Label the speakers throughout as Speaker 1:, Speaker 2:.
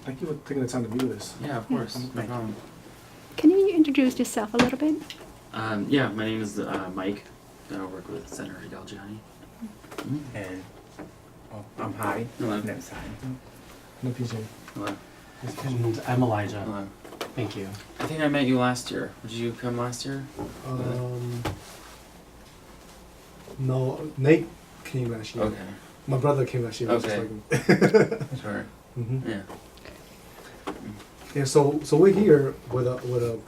Speaker 1: Thank you for taking the time to meet with us.
Speaker 2: Yeah, of course. No problem.
Speaker 3: Can you introduce yourself a little bit?
Speaker 2: Yeah, my name is Mike. I work with Senator Gianni.
Speaker 4: And I'm Hai.
Speaker 2: Hello.
Speaker 4: Next time.
Speaker 1: No PJ.
Speaker 2: Hello.
Speaker 5: And I'm Elijah.
Speaker 2: Hello.
Speaker 5: Thank you.
Speaker 2: I think I met you last year. Did you come last year?
Speaker 1: No, Nate came last year.
Speaker 2: Okay.
Speaker 1: My brother came last year.
Speaker 2: Okay. Sure. Yeah.
Speaker 1: Yeah, so we're here with a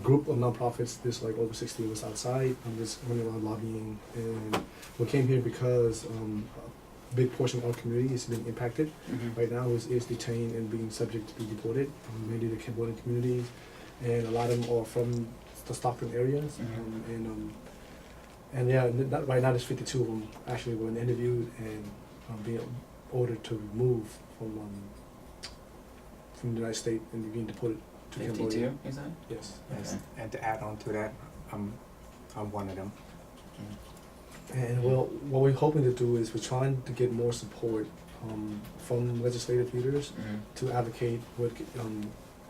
Speaker 1: group of nonprofits. There's like over 60 of us outside. I'm just running around lobbying, and we came here because a big portion of our community is being impacted. Right now is detained and being subject to be deported, mainly the Cambodian communities, and a lot of them are from the Stockton areas. And yeah, right now there's 52 of them actually were interviewed and being ordered to move from the United States and being deported to
Speaker 2: 52,
Speaker 1: Cambodia.
Speaker 2: is that?
Speaker 1: Yes.
Speaker 4: Yes. And to add on to that, I'm one of them.
Speaker 1: And well, what we're hoping to do is we're trying to get more support from legislative leaders to advocate with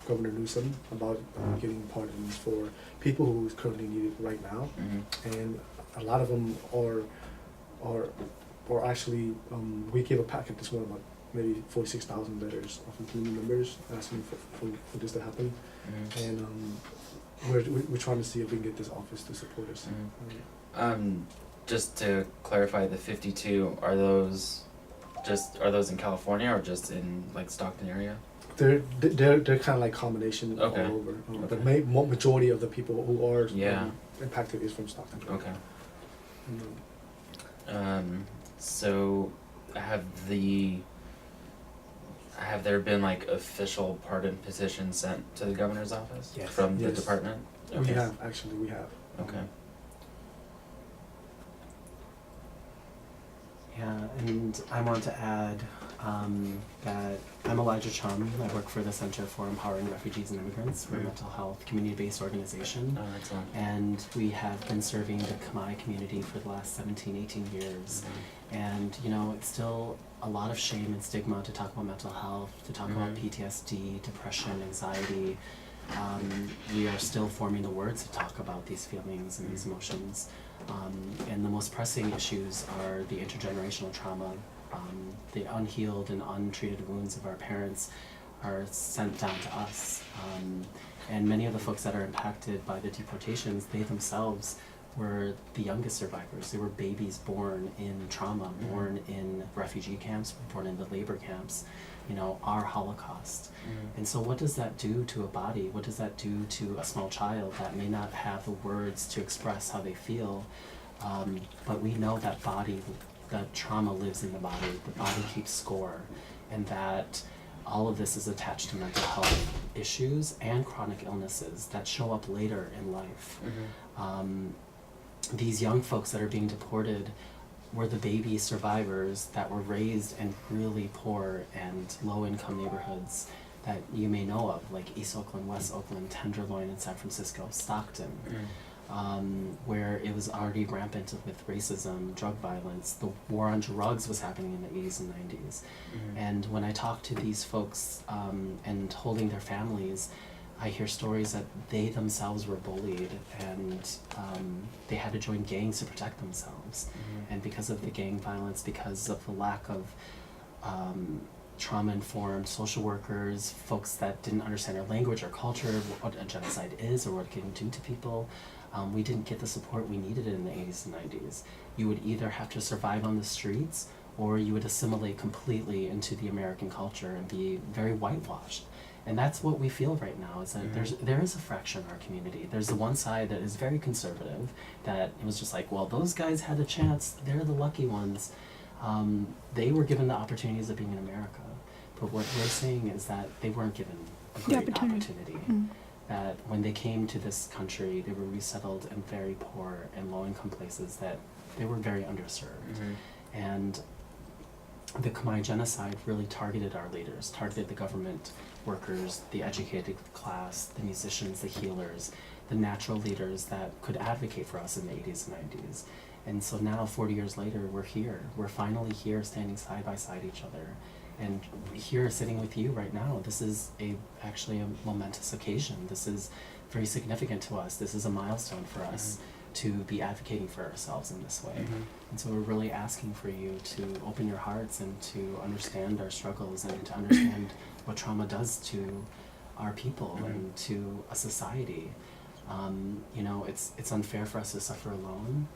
Speaker 1: Governor Newsom about getting pardons for people who currently need it right now. And a lot of them are actually, we gave a packet this morning about maybe 46,000 letters from community members asking for this to happen. And we're trying to see if we can get this office to support us.
Speaker 2: Just to clarify, the 52, are those in California or just in like Stockton area?
Speaker 1: They're kind of like combination
Speaker 2: Okay.
Speaker 1: all over.
Speaker 2: Okay.
Speaker 1: The majority of the people who are
Speaker 2: Yeah.
Speaker 1: impacted is from Stockton.
Speaker 2: Okay.
Speaker 1: Mm.
Speaker 2: So have there been like official pardon petitions sent to the governor's office?
Speaker 4: Yes.
Speaker 2: From the
Speaker 1: Yes.
Speaker 2: department?
Speaker 1: We have, actually, we have.
Speaker 2: Okay.
Speaker 5: Yeah, and I want to add that I'm Elijah Chum. I work for the Center for Empowering Refugees and Immigrants. We're a mental health community-based organization.
Speaker 2: Oh, excellent.
Speaker 5: And we have been serving the Khmer community for the last 17, 18 years. And, you know, it's still a lot of shame and stigma to talk about mental health, to talk about PTSD, depression, anxiety. We are still forming the words to talk about these feelings and these emotions. And the most pressing issues are the intergenerational trauma. The unhealed and untreated wounds of our parents are sent down to us. And many of the folks that are impacted by the deportations, they themselves were the youngest survivors. They were babies born in trauma, born in refugee camps, born in the labor camps, you know, our Holocaust. And so what does that do to a body? What does that do to a small child that may not have the words to express how they feel? But we know that that trauma lives in the body keeps score, and that all of this is attached to mental health issues and chronic illnesses that show up later in life. These young folks that are being deported were the baby survivors that were raised in really poor and low-income neighborhoods that you may know of, like East Oakland, West Oakland, Tenderloin in San Francisco, Stockton, where it was already rampant with racism, drug violence. The war on drugs was happening in the 80s and 90s. And when I talk to these folks and holding their families, I hear stories that they themselves were bullied and they had to join gangs to protect themselves. And because of the gang violence, because of the lack of trauma-informed social workers, folks that didn't understand our language or culture, what a genocide is or what it can do to people, we didn't get the support we needed in the 80s and 90s. You would either have to survive on the streets or you would assimilate completely into the American culture and be very whitewashed. And that's what we feel right now, is that there is a fraction in our community. There's the one side that is very conservative, that it was just like, well, those guys had a chance, they're the lucky ones. They were given the opportunities of being in America. But what we're saying is that they weren't given a great opportunity. That when they came to this country, they were resettled in very poor and low-income places that they were very underserved. And the Khmer genocide really targeted our leaders, targeted the government workers, the educated class, the musicians, the healers, the natural leaders that could advocate for us in the 80s and 90s. And so now, 40 years later, we're here. We're finally here standing side by side each other. And here, sitting with you right now, this is actually a momentous occasion. This is very significant to us. This is a milestone for us to be advocating for ourselves in this way. And so we're really asking for you to open your hearts and to understand our struggles and to understand what trauma does to our people and to a society. You know, it's unfair for us to suffer alone.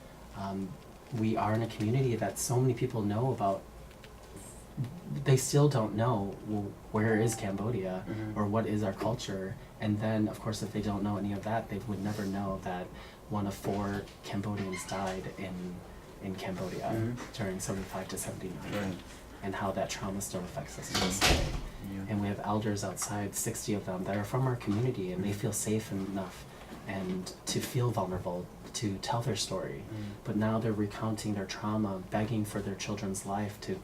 Speaker 5: We are in a community that so many people know about. They still don't know, well, where is Cambodia or what is our culture, and then of course if they don't know any of that, they would never know that 1 of 4 Cambodians died in Cambodia during 75 to 79, and how that trauma still affects us to this day. And we have elders outside, 60 of them, that are from our community, and they feel safe enough and to feel vulnerable to tell their story. But now they're recounting their trauma, begging for their children's life to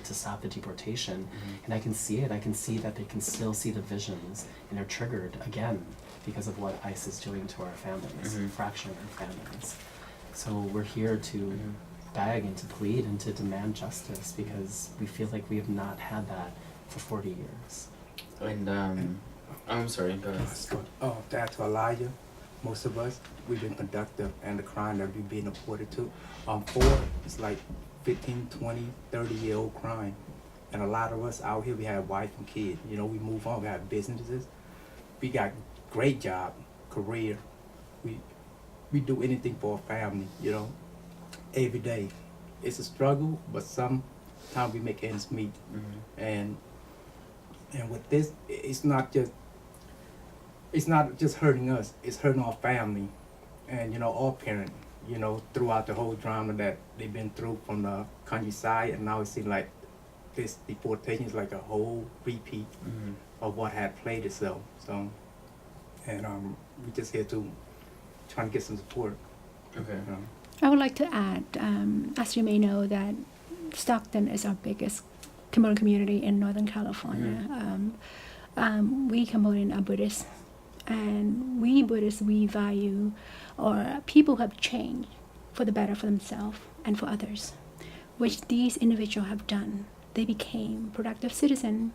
Speaker 5: stop the deportation. And I can see it. I can see that they can still see the visions, and they're triggered again because of what ICE is doing to our families, fracturing our families. So we're here to beg and to plead and to demand justice, because we feel like we have not had that for 40 years.
Speaker 2: And I'm sorry, go ahead.
Speaker 4: Oh, to add to Elijah, most of us, we've been productive, and the crime that we've been reported to, 4, it's like 15, 20, 30-year-old crime. And a lot of us out here, we have wife and kids. You know, we move on, we have businesses. We got great job, career. We do anything for our family, you know, every day. It's a struggle, but sometimes we make ends meet. And with this, it's not just hurting us, it's hurting our family and, you know, our parents, you know, throughout the whole drama that they've been through from the countryside. And now it seems like this deportation is like a whole repeat of what had played itself. So, and we're just here to try to get some support.
Speaker 2: Okay.
Speaker 3: I would like to add, as you may know, that Stockton is our biggest Khmer community in Northern California. We Cambodians are Buddhists, and we Buddhists, we value, or people have changed for the better for themselves and for others, which these individuals have done. They became productive citizens,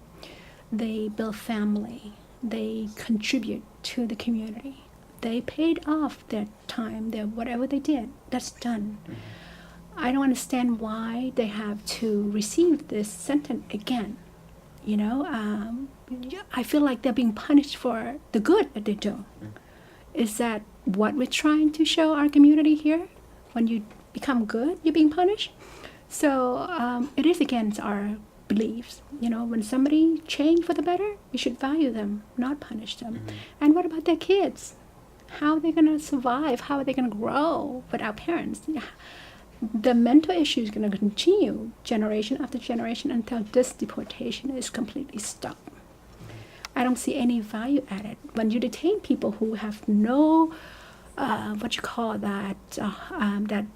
Speaker 3: they built family, they contribute to the community. They paid off their time, their whatever they did, that's done. I don't understand why they have to receive this sentence again. You know, I feel like they're being punished for the good that they do. Is that what we're trying to show our community here? When you become good, you're being punished? So it is against our beliefs. You know, when somebody change for the better, we should value them, not punish them. And what about their kids? How are they going to survive? How are they going to grow without parents? The mental issue is going to continue generation after generation until this deportation is completely stopped. I don't see any value added. When you detain people who have no, that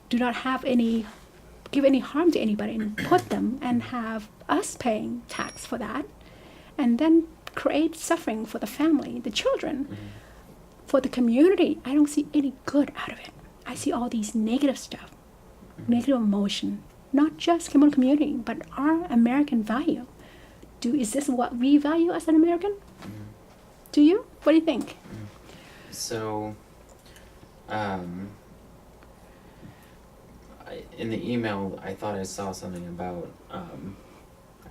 Speaker 3: do not have give any harm to anybody, and put them and have us paying tax for that, and then create suffering for the family, the children, for the community, I don't see any good out of it. I see all these negative stuff. Negative emotion, not just Khmer community, but our American value. Is this what we value as an American? Do you? What do you think?
Speaker 2: So, in the email, I thought I saw something about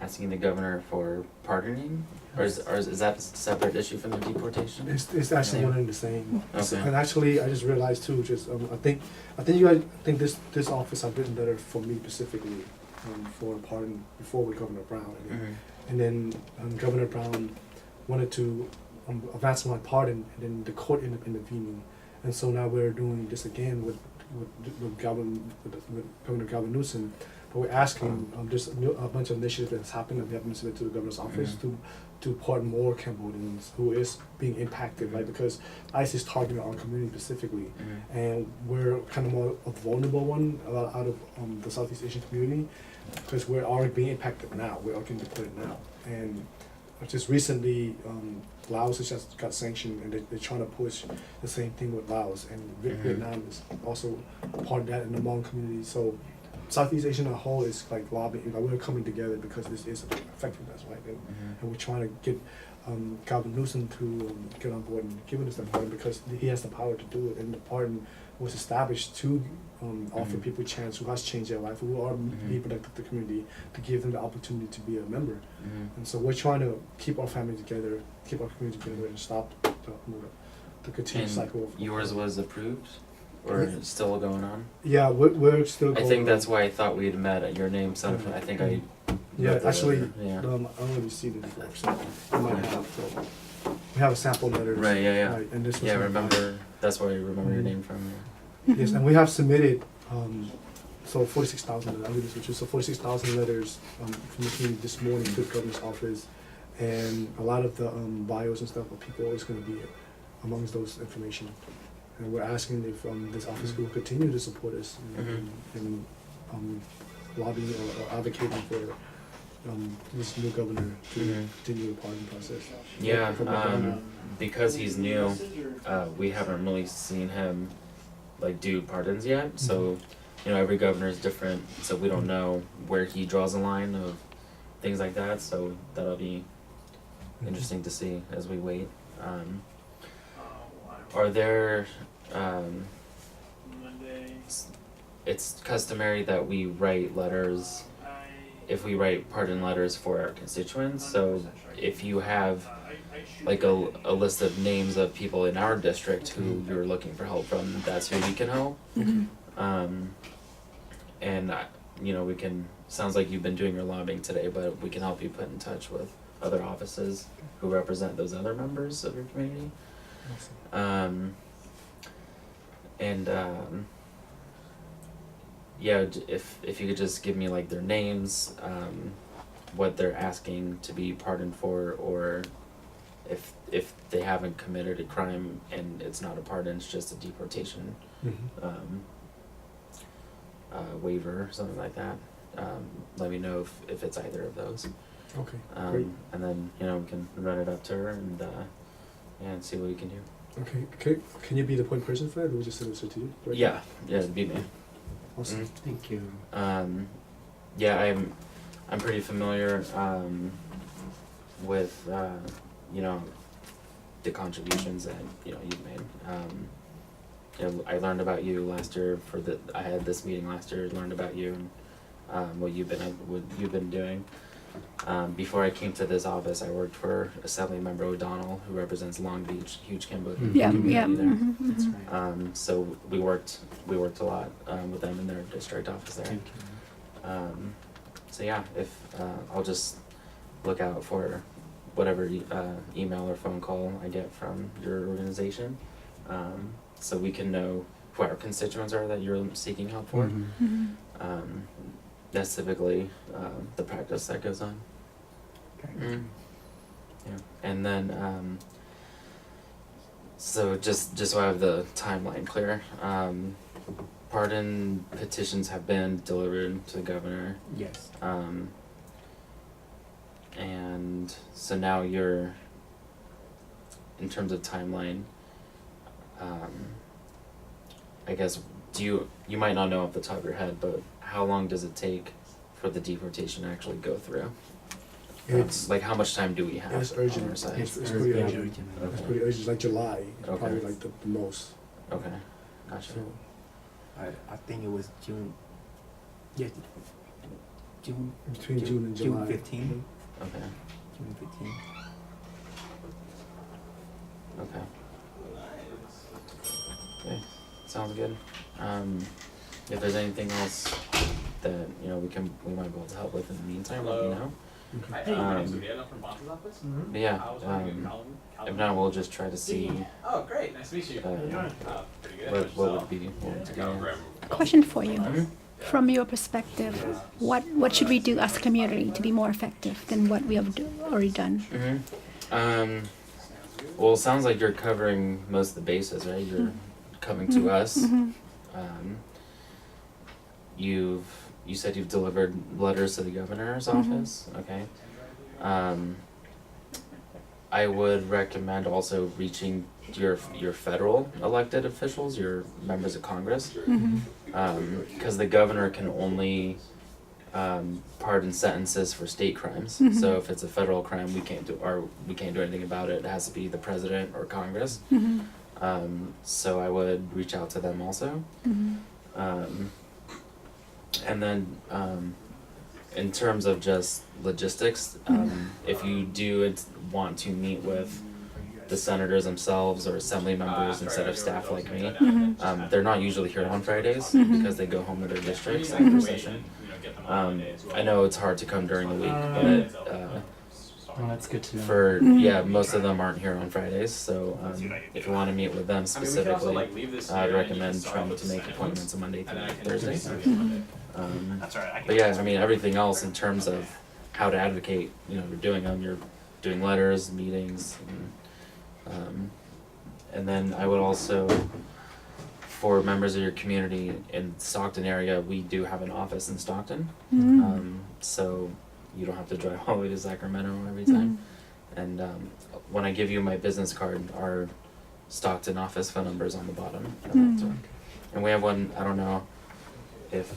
Speaker 2: asking the governor for pardoning, or is that a separate issue from the deportation?
Speaker 1: It's actually one and the same.
Speaker 2: Okay.
Speaker 1: And actually, I just realized too. I think this office have written letter for me specifically for a pardon before with Governor Brown, and then Governor Brown wanted to advance my pardon, and then the court ended up intervening, and so now we're doing this again with Governor Gavin Newsom. But we're asking there's a bunch of initiatives that's happened that we haven't submitted to the governor's office to pardon more Cambodians who is being impacted, right? Because ICE is targeting our community specifically, and we're kind of more a vulnerable one out of the Southeast Asian community, because we're already being impacted now. We're already getting deported now, and just recently Laos has just got sanctioned, and they're trying to push the same thing with Laos, and Vietnam is also part of that in the Hmong community. So Southeast Asian as a whole is like lobbying. Like we're coming together because this is affecting us, right? And we're trying to get Calvin Newsom to get on board and giving us the pardon because he has the power to do it. And the pardon was established to offer people a chance who has changed their life, who are being productive to the community, to give them the opportunity to be a member. And so we're trying to keep our family together, keep our community together, and stop the continued
Speaker 2: And
Speaker 1: cycle of
Speaker 2: yours was approved, or it's still going on?
Speaker 1: Yeah, we're still
Speaker 2: I
Speaker 1: going
Speaker 2: think
Speaker 1: on.
Speaker 2: that's why I thought we had met. Your name sounded. I think I.
Speaker 1: Yeah,
Speaker 2: wrote that
Speaker 1: actually,
Speaker 2: letter. Yeah.
Speaker 1: I only received it before, so we might have to. We have a sample letter.
Speaker 2: Right. Yeah.
Speaker 1: Right, and this was
Speaker 2: Yeah. I
Speaker 1: like-
Speaker 2: remember. That's where I remember your name from.
Speaker 1: Yes, and we have submitted, so 46,000, I'll read this with you, so 46,000 letters from the community this morning to the governor's office, and a lot of the bios and stuff of people is going to be amongst those information. And we're asking if this office will continue to support us in lobbying or advocating for this new governor to continue the pardon process.
Speaker 2: Yeah.
Speaker 1: From the governor.
Speaker 2: Because he's new, we haven't really seen him like do pardons yet. So, you know, every governor is different. So we don't know where he draws a line of things like that. So that'll be interesting to see as we wait. Are there? It's customary that we write letters. If we write pardon letters for our constituents, so if you have like a list of names of people in our district who you're looking for help from, that's who we can help. And you know, we can. Sounds like you've been doing your lobbying today, but we can help you put in touch with other offices who represent those other members of your community. Yeah, if you could just give me like their names, what they're asking to be pardoned for, or if they haven't committed a crime and it's not a pardon, it's just a deportation waiver or something like that. Let me know if it's either of those.
Speaker 1: Okay, great.
Speaker 2: And then, you know, we can run it up to her and see what we can do.
Speaker 1: Okay, can you be the point person for that, or we just send it to you? Right?
Speaker 2: Yeah, it'd be me.
Speaker 1: Awesome.
Speaker 5: Thank you.
Speaker 2: Yeah, I'm pretty familiar with you know, the contributions that you've made. You know, I learned about you last year I had this meeting last year. Learned about you and what you've been doing. Before I came to this office, I worked for Assembly Member O'Donnell, who represents Long Beach, huge Cambodian community there.
Speaker 5: That's right.
Speaker 2: So we worked a lot with them in their district office there.
Speaker 5: Thank you.
Speaker 2: So yeah, if I'll just look out for whatever email or phone call I get from your organization, so we can know who our constituents are that you're seeking help for. That's typically the practice that goes on.
Speaker 4: Okay.
Speaker 2: Yeah, and then so just so I have the timeline clear, pardon petitions have been delivered to the governor.
Speaker 4: Yes.
Speaker 2: And so now you're, in terms of timeline, I guess, you might not know off the top of your head, but how long does it take for the deportation to actually go through?
Speaker 1: It's
Speaker 2: like how much time do we have?
Speaker 1: It's urgent.
Speaker 2: On our side?
Speaker 1: It's pretty
Speaker 4: Yeah.
Speaker 1: urgent. It's
Speaker 2: Okay.
Speaker 1: pretty urgent. It's like July,
Speaker 2: Okay.
Speaker 1: probably like the most.
Speaker 2: Okay, gotcha.
Speaker 1: So
Speaker 4: I think it was June. Yes. June.
Speaker 1: between June and July.
Speaker 4: June 15.
Speaker 2: Okay,
Speaker 4: June 15.
Speaker 2: okay. Okay, sounds good. If there's anything else that we might be able to help with in the meantime, let me know.
Speaker 1: Okay.
Speaker 6: Hey, my name's Uriel. I'm from Bonta's office.
Speaker 2: But yeah,
Speaker 6: I was wondering if Calvin.
Speaker 2: if not, we'll just try to see
Speaker 6: Oh, great. Nice to meet you. Pretty good.
Speaker 2: what would be willing to do.
Speaker 3: Question for you. From your perspective, what should we do as a community to be more effective than what we have already done?
Speaker 2: Well, it sounds like you're covering most of the bases, right? You're coming to us. You said you've delivered letters to the governor's office. Okay. I would recommend also reaching your federal elected officials, your members of Congress,
Speaker 3: Mm-hmm.
Speaker 2: because the governor can only pardon sentences for state crimes.
Speaker 3: Mhm.
Speaker 2: So if it's a federal crime, we can't do anything about it. It has to be the president or Congress.
Speaker 3: Mm-hmm.
Speaker 2: So I would reach out to them also.
Speaker 3: Mm-hmm.
Speaker 2: And then in terms of just logistics, if you do want to meet with the senators themselves or assembly members instead of staff like me,
Speaker 3: Mhm.
Speaker 2: they're not usually here on Fridays
Speaker 3: Mhm.
Speaker 2: because they go home to their districts
Speaker 3: Mhm.
Speaker 2: after session. I know it's hard to come during the week, but
Speaker 5: Oh, that's good to know.
Speaker 2: for
Speaker 3: Mhm.
Speaker 2: most of them aren't here on Fridays. So if you want to meet with them specifically, I'd recommend trying to make appointments on Monday through Thursday. But yeah, I mean everything else in terms of how to advocate, you're doing them. You're doing letters, meetings, and then I would also, for members of your community in Stockton area, we do have an office in Stockton.
Speaker 3: Mm-hmm.
Speaker 2: So you don't have to drive all the way to Sacramento every time. And when I give you my business card, our Stockton office phone number is on the bottom of that. So. And we have one, I don't know if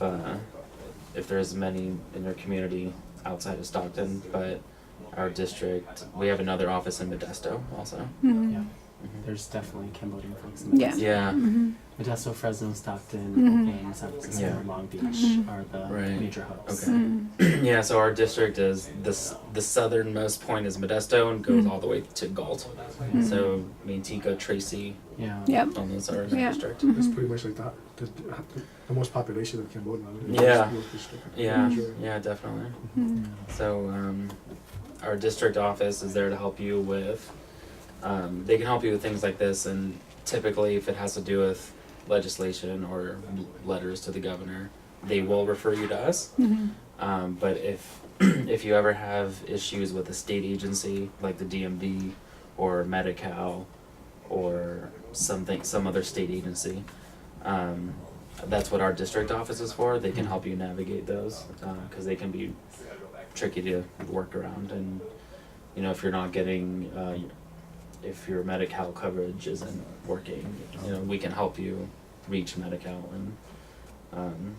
Speaker 2: there's many in your community outside of Stockton, but our district, we have another office in Modesto also.
Speaker 3: Mm-hmm.
Speaker 5: Yeah,
Speaker 2: Mhm.
Speaker 5: there's definitely Cambodian folks in
Speaker 3: Yeah.
Speaker 5: Modesto.
Speaker 2: Yeah.
Speaker 3: Mm-hmm.
Speaker 5: Modesto, Fresno, Stockton,
Speaker 3: Mhm.
Speaker 5: Oakland, San Francisco,
Speaker 2: Yeah.
Speaker 5: Long Beach
Speaker 3: Mhm.
Speaker 5: are the
Speaker 2: Right.
Speaker 5: major hubs.
Speaker 2: Okay.
Speaker 3: Mm-hmm.
Speaker 2: Yeah, so our district is the southernmost point is Modesto and goes all the way to Galt. So Manteca, Tracy,
Speaker 5: Yeah.
Speaker 3: Yep.
Speaker 2: all those are in our
Speaker 3: Yeah.
Speaker 2: district.
Speaker 1: It's pretty much like that. The most population of Cambodia.
Speaker 2: Yeah.
Speaker 1: Most district.
Speaker 2: Yeah,
Speaker 1: Sure.
Speaker 2: yeah, definitely.
Speaker 3: Mm-hmm.
Speaker 2: So our district office is there to help you with, they can help you with things like this, and typically if it has to do with legislation or letters to the governor, they will refer you to us.
Speaker 3: Mm-hmm.
Speaker 2: But if you ever have issues with a state agency like the DMV or Medi-Cal or some other state agency, that's what our district office is for. They can help you navigate those because they can be tricky to work around. And if you're not getting, if your Medi-Cal coverage isn't working, we can help you reach Medi-Cal and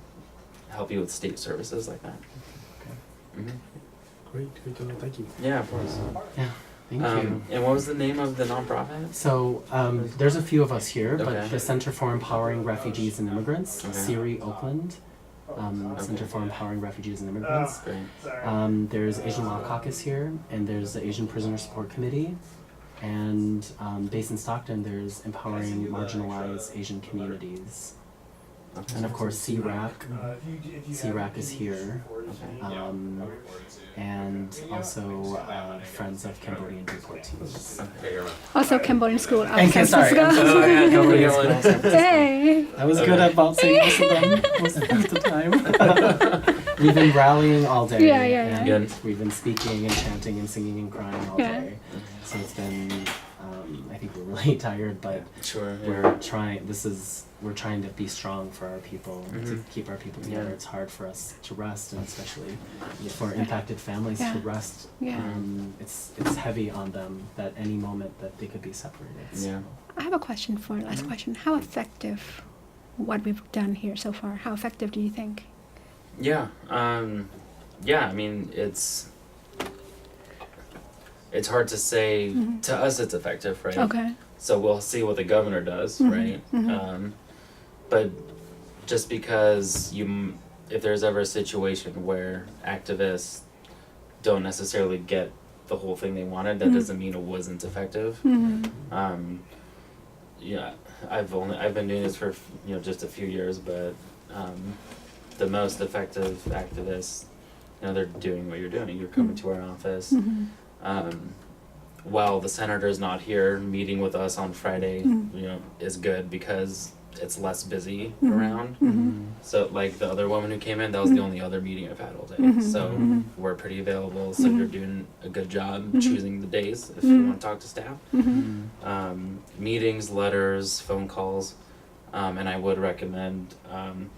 Speaker 2: help you with state services like that.
Speaker 5: Okay.
Speaker 1: Great to know. Thank you.
Speaker 2: Yeah, of course.
Speaker 5: Yeah. Thank you.
Speaker 2: And what was the name of the nonprofit?
Speaker 5: So there's a few of us here,
Speaker 2: Okay.
Speaker 5: but the Center for Empowering Refugees and Immigrants,
Speaker 2: Okay.
Speaker 5: CERI Oakland, Center for Empowering Refugees and Immigrants.
Speaker 2: Great.
Speaker 5: There's Asian Law Caucus here, and there's the Asian Prisoner Support Committee, and based in Stockton, there's Empowering Marginalized Asian Communities.
Speaker 2: Okay.
Speaker 5: And of course, CEARAC. CEARAC is here. And also Friends of Cambodian Deportations.
Speaker 3: Also Cambodian School of
Speaker 5: And
Speaker 3: San
Speaker 5: sorry, I'm so
Speaker 3: Francisco.
Speaker 5: sorry, Cambodian School of San Francisco.
Speaker 3: Hey.
Speaker 5: I was good at bouncing most of them most of the time. We've been rallying all day.
Speaker 3: Yeah, yeah, yeah.
Speaker 5: And
Speaker 2: Good.
Speaker 5: we've been speaking and chanting and singing and crying all
Speaker 3: Yeah.
Speaker 5: day. So it's been, I think we're really tired, but
Speaker 2: Sure. Yeah.
Speaker 5: we're trying to be strong for our people, to
Speaker 2: Mhm.
Speaker 5: keep our people together.
Speaker 2: Yeah.
Speaker 5: It's hard for us to rest, and especially for impacted families
Speaker 3: Yeah.
Speaker 5: to rest.
Speaker 3: Yeah.
Speaker 5: It's heavy on them that any moment that they could be separated. So.
Speaker 2: Yeah.
Speaker 3: I have a question for last question. How effective what we've done here so far? How effective do you think?
Speaker 2: Yeah. I mean, it's hard to say.
Speaker 3: Mhm.
Speaker 2: To us, it's effective, right?
Speaker 3: Okay.
Speaker 2: So we'll see what the governor does,
Speaker 3: Mhm.
Speaker 2: right?
Speaker 3: Mhm.
Speaker 2: But just because if there's ever a situation where activists don't necessarily get the whole thing they wanted, that
Speaker 3: Mhm.
Speaker 2: doesn't mean it wasn't effective.
Speaker 3: Mm-hmm.
Speaker 2: Yeah, I've been doing this for just a few years, but the most effective activists, they're doing what you're doing. You're coming to our office.
Speaker 3: Mm-hmm.
Speaker 2: While the senator's not here, meeting with us on Friday,
Speaker 3: Mhm.
Speaker 2: is good because it's less busy
Speaker 3: Mhm.
Speaker 2: around.
Speaker 3: Mm-hmm.
Speaker 2: So like the other woman who came in, that was the only other meeting I've had all day.
Speaker 3: Mhm.
Speaker 2: So
Speaker 3: Mhm.
Speaker 2: we're pretty available. So
Speaker 3: Mhm.
Speaker 2: you're doing a good job
Speaker 3: Mhm.
Speaker 2: choosing the days if you
Speaker 3: Mhm.
Speaker 2: want to talk to staff.
Speaker 3: Mm-hmm.
Speaker 2: Meetings, letters, phone calls, and I would recommend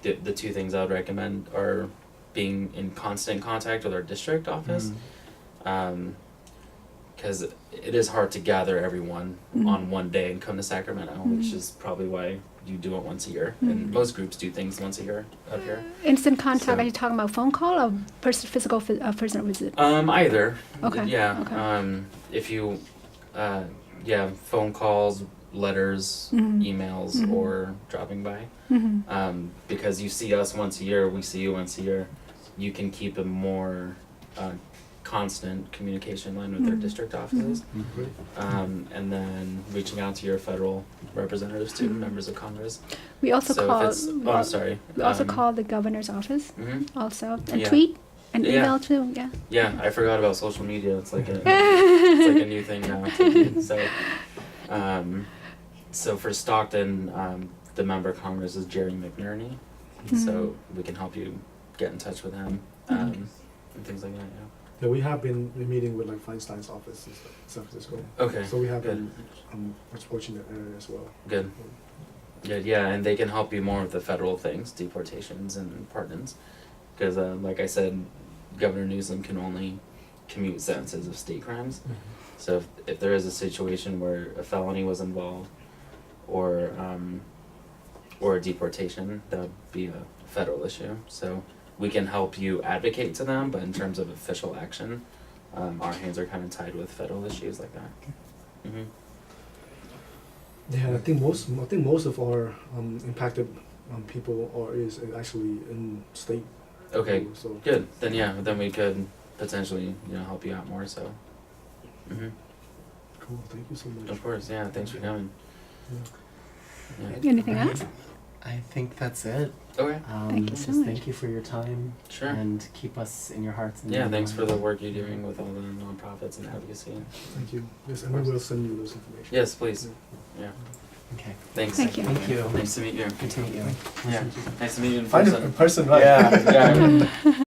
Speaker 2: the two things I would recommend are being in constant contact with our district office. because it is hard to gather everyone
Speaker 3: Mhm.
Speaker 2: on one day and come to Sacramento, which
Speaker 3: Mhm.
Speaker 2: is probably why you do it once a year.
Speaker 3: Mhm.
Speaker 2: And most groups do things once a year up here.
Speaker 3: Instant contact,
Speaker 2: So-
Speaker 3: are you talking about phone call or physical personal visit?
Speaker 2: Either.
Speaker 3: Okay,
Speaker 2: Yeah.
Speaker 3: okay.
Speaker 2: If you, phone calls, letters,
Speaker 3: Mhm.
Speaker 2: emails,
Speaker 3: Mhm.
Speaker 2: or dropping by.
Speaker 3: Mm-hmm.
Speaker 2: Because you see us once a year, we see you once a year. You can keep a more constant communication line with their
Speaker 3: Mhm.
Speaker 2: district offices.
Speaker 1: Great.
Speaker 2: And then reaching out to your federal representatives too,
Speaker 3: Mhm.
Speaker 2: members of Congress.
Speaker 3: We also
Speaker 2: so
Speaker 3: call.
Speaker 2: if it's, oh, I'm sorry.
Speaker 3: We also call the governor's office.
Speaker 2: Mhm.
Speaker 3: Also, and
Speaker 2: Yeah.
Speaker 3: tweet and
Speaker 2: Yeah.
Speaker 3: email too. Yeah.
Speaker 2: Yeah, I forgot about social media. It's like a new thing now. So for Stockton, the member of Congress is Jerry McNerney. So we can help you get in touch with him and things like that.
Speaker 1: Yeah, we have been meeting with like Feinstein's office in San Francisco.
Speaker 2: Yeah. Okay.
Speaker 1: So we have
Speaker 2: Good.
Speaker 1: been watching that area as well.
Speaker 2: Good. Good. Yeah, and they can help you more with the federal things, deportations and pardons, because like I said, Governor Newsom can only commute sentences of state crimes. So if there is a situation where a felony was involved, or a deportation, that would be a federal issue. So we can help you advocate to them, but in terms of official action, our hands are kind of tied with federal issues like that. Mm-hmm.
Speaker 1: Yeah, I think most of our impacted people is actually in state.
Speaker 2: Okay,
Speaker 1: So
Speaker 2: good. Then we could potentially help you out more. So. Mm-hmm.
Speaker 1: cool. Thank you so much.
Speaker 2: Of course, yeah. Thanks for coming.
Speaker 1: Yeah.
Speaker 3: Anything else?
Speaker 5: I think that's it.
Speaker 2: Okay.
Speaker 3: Thank you so
Speaker 5: just
Speaker 3: much.
Speaker 5: thank you for your time
Speaker 2: Sure.
Speaker 5: and keep us in your hearts. And
Speaker 2: Yeah.
Speaker 5: your
Speaker 2: Thanks for the
Speaker 5: minds.
Speaker 2: work you're doing with all the nonprofits and advocacy.
Speaker 1: Thank you. Yes, and we will send you those information.
Speaker 2: Yes, please. Yeah.
Speaker 5: Okay.
Speaker 2: Thanks.
Speaker 3: Thank you.
Speaker 5: Thank you.
Speaker 2: Nice to meet you.
Speaker 5: Good to meet you.
Speaker 2: Yeah. Nice to meet you in
Speaker 1: Find
Speaker 2: person.
Speaker 1: it in person, right?
Speaker 2: Yeah. Yeah.